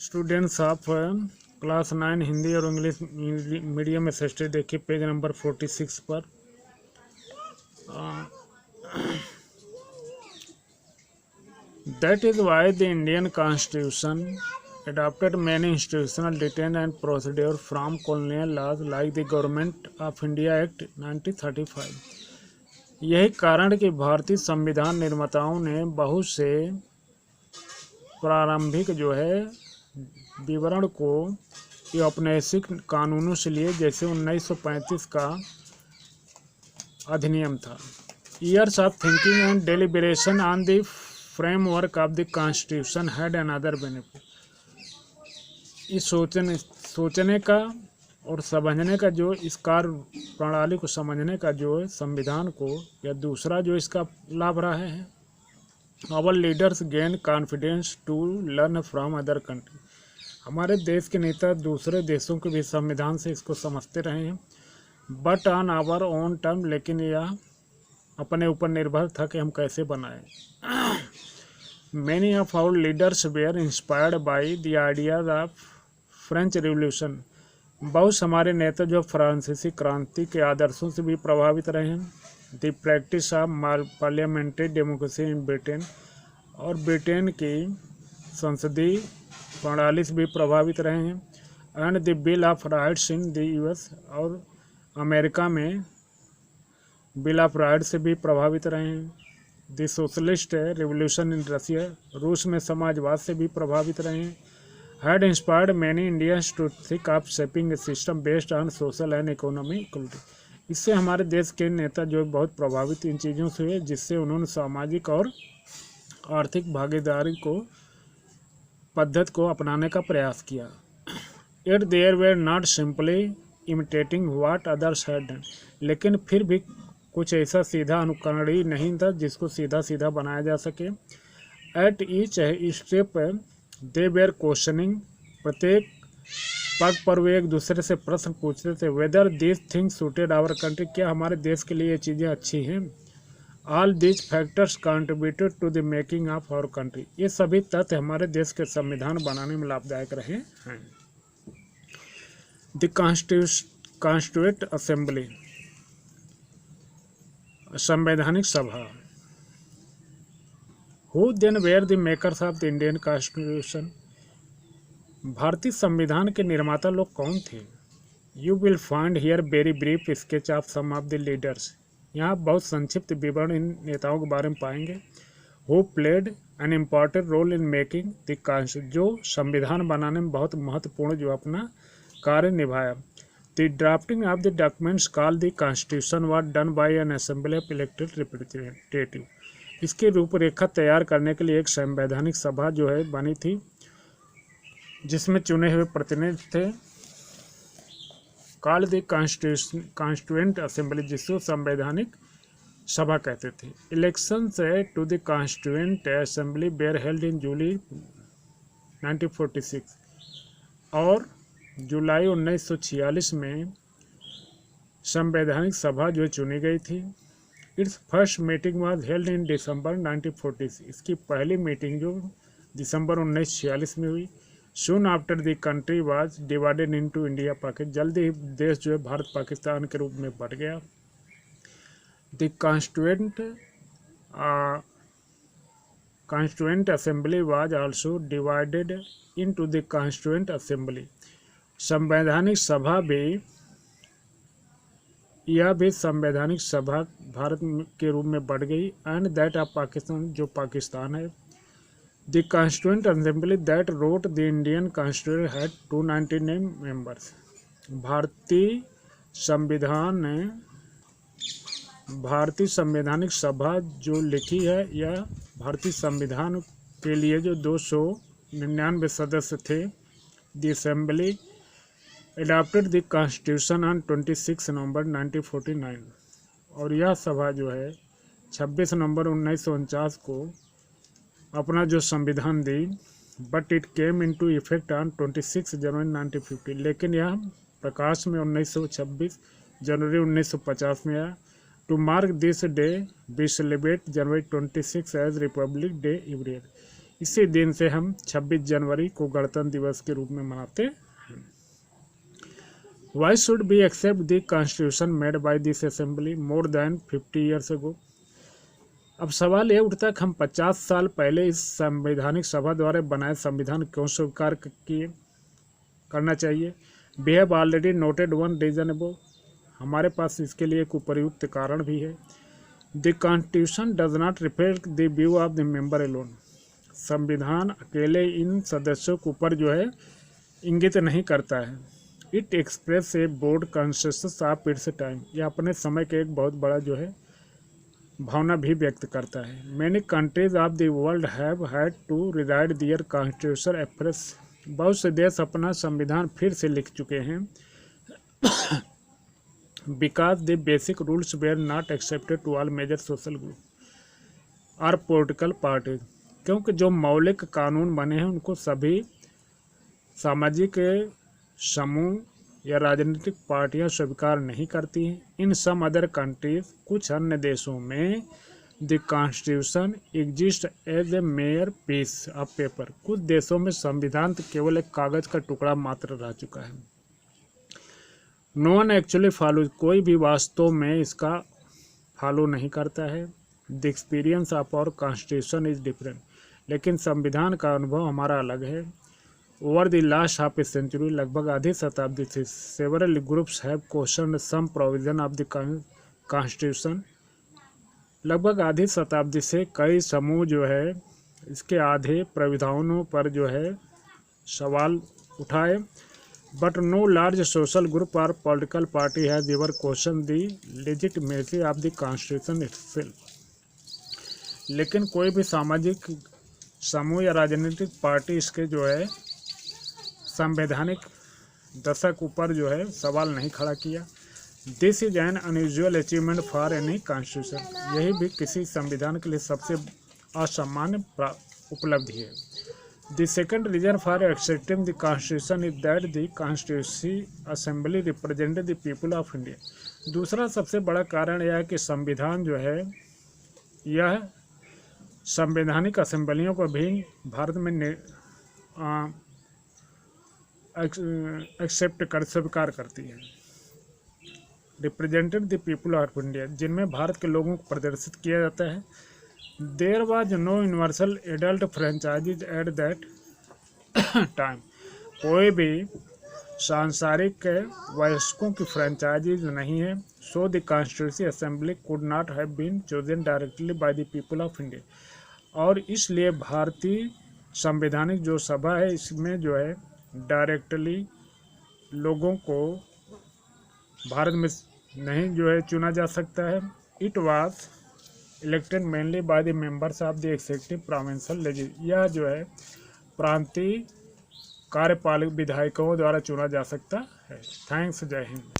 Students of class 9 Hindi और English medium SST देखिए page number 46 पर। That is why the Indian constitution adopted many institutional detail and procedure from colonial laws like the Government of India Act 1935। यही कारण कि भारतीय संविधान निर्माताओं ने बहुत से प्रारंभिक विवरण को औपनिवेशिक कानूनों से लिए, जैसे 1935 का अधिनियम था। Years of thinking and deliberation on the framework of the constitution had another benefit. इस सोचने का और समझने का इस कार्य प्रणाली को समझने का संविधान को या दूसरा इसका लाभ रहा है। Our leaders gain confidence to learn from other country. हमारे देश के नेता दूसरे देशों के भी संविधान से इसको समझते रहे हैं, but on our own term, लेकिन यह अपने ऊपर निर्भर था कि हम कैसे बनाएं। Many of our leaders were inspired by the ideas of French revolution. बहुत हमारे नेता फ्रांसीसी क्रांति के आदर्शों से भी प्रभावित रहे हैं। The practice of parliamentary democracy in Britain, और ब्रिटेन की संसदीय प्रणाली से भी प्रभावित रहे हैं। And the bill of rights in the US, और अमेरिका में बिल ऑफ राइट्स से भी प्रभावित रहे हैं। The socialist revolution in Russia, रूस में समाजवाद से भी प्रभावित रहे हैं। Had inspired many Indians to think of shaping a system based on social and economic equality. इससे हमारे देश के नेता बहुत प्रभावित इन चीज़ों से हुए, जिससे उन्होंने सामाजिक और आर्थिक भागीदारी पद्धति को अपनाने का प्रयास किया। It there were not simply imitating what others had done, लेकिन फिर भी कुछ ऐसा सीधा अनुकरणीय नहीं था जिसको सीधा सीधा बनाया जा सके। At each step they were questioning, प्रत्येक पग पर वे एक दूसरे से प्रश्न पूछते थे। Whether this things suited our country, क्या हमारे देश के लिए ये चीज़ें अच्छी हैं। All these factors contributed to the making of our country, ये सभी तथ्य हमारे देश के संविधान बनाने में लाभदायक रहे हैं। द कॉन्स्टिट्यूएंट असेंबली, संवैधानिक सभा। Who then were the makers of the Indian constitution, भारतीय संविधान के निर्माता लोग कौन थे। You will find here very brief sketch of some of the leaders, यहाँ बहुत संक्षिप्त विवरण इन नेताओं के बारे में पाएंगे। Who played an important role in making the constitution, जो संविधान बनाने में बहुत महत्वपूर्ण अपना कार्य निभाया। The drafting of the documents called the constitution was done by an assembly of elected representative. इसकी रूपरेखा तैयार करने के लिए एक संवैधानिक सभा बनी थी, जिसमें चुने हुए प्रतिनिधि थे। कॉल्ड द कॉन्स्टिट्यूएंट असेंबली, जिसको संवैधानिक सभा कहते थे। Elections to the constituent assembly were held in July 1946, और जुलाई 1946 में संवैधानिक सभा चुनी गई थी। Its first meeting was held in December 1946, इसकी पहली मीटिंग दिसंबर 1946 में हुई। Soon after the country was divided into India Pakistan, जल्द ही देश भारत पाकिस्तान के रूप में बढ़ गया। The Constituent Assembly was also divided into the Constituent Assembly, संवैधानिक सभा भी, यह भी संवैधानिक सभा भारत के रूप में बढ़ गई। एंड दैट ऑफ पाकिस्तान, जो पाकिस्तान है। The Constituent Assembly that wrote the Indian Constitution had 299 members। भारतीय संवैधानिक सभा लिखी है, यह भारतीय संविधान के लिए 299 सदस्य थे। The Assembly adopted the Constitution on 26 नवंबर 1949, और यह सभा 26 नवंबर 1949 को अपना संविधान दी। But it came into effect on 26 January 1950, लेकिन यह प्रकाश में 26 जनवरी 1950 में आया। To mark this day we celebrate January 26 as Republic Day every year, इसी दिन से हम 26 जनवरी को गणतंत्र दिवस के रूप में मनाते हैं। Why should we accept the constitution made by this assembly more than 50 years ago? अब सवाल ये उठता कि हम 50 साल पहले इस संवैधानिक सभा द्वारा बनाए संविधान क्यों स्वीकार करना चाहिए। We have already noted one reason above. हमारे पास इसके लिए एक उपयुक्त कारण भी है। The Constitution does not reflect the view of the member alone. संविधान अकेले इन सदस्यों के ऊपर जो है इंगित नहीं करता है। It expresses a broad consensus of its time. यह अपने समय के एक बहुत बड़ा जो है भावना भी व्यक्त करता है। Many countries of the world have had to rewrite their constitution afresh. बहुत से देश अपना संविधान फिर से लिख चुके हैं because the basic rules were not accepted to all major social groups or political parties. क्योंकि जो मौलिक कानून बने हैं उनको सभी सामाजिक समूह या राजनीतिक पार्टियां स्वीकार नहीं करती हैं। इन सम अदर कंट्रीज, कुछ अन्य देशों में the constitution exist as a mere piece of paper, कुछ देशों में संविधान तो केवल एक कागज का टुकड़ा मात्र रह चुका है। नो वन एक्चुअली फॉलो, कोई भी वास्तव में इसका फॉलो नहीं करता है। The experience of our constitution is different, लेकिन संविधान का अनुभव हमारा अलग है। Over the last half a century, लगभग आधी शताब्दी से several groups have question some provision of the constitution, लगभग आधी शताब्दी से कई समूह जो है इसके आधे प्राविधानों पर जो है सवाल उठाए। But no large social group और political party has ever question the legitimacy of the constitution itself, लेकिन कोई भी सामाजिक समूह या राजनीतिक पार्टी इसके जो है संवैधानिक दशक ऊपर जो है सवाल नहीं खड़ा किया। This is an unusual achievement for any constitution, यही भी किसी संविधान के लिए सबसे असामान्य उपलब्धि है। The second reason for accepting the constitution is that the constitution assembly represent the people of India. दूसरा सबसे बड़ा कारण यह है कि संविधान जो है यह संवैधानिक असेंबलियों को भी भारत में एक्सेप्ट कर स्वीकार करती है। Represented the people of India, जिनमें भारत के लोगों को प्रदर्शित किया जाता है। There was no universal adult franchise at that time, कोई भी सांसारिक वयस्कों की फ्रेंचाइजीज नहीं है। So the constitution assembly could not have been chosen directly by the people of India, और इसलिए भारतीय संवैधानिक जो सभा है इसमें जो है डायरेक्टली लोगों को भारत में नहीं जो है चुना जा सकता है। It was elected mainly by the members of the executive provincial legislature, यह जो है प्रांतीय कार्यपालक विधायकों द्वारा चुना जा सकता है। थैंक्स, जय हिंद।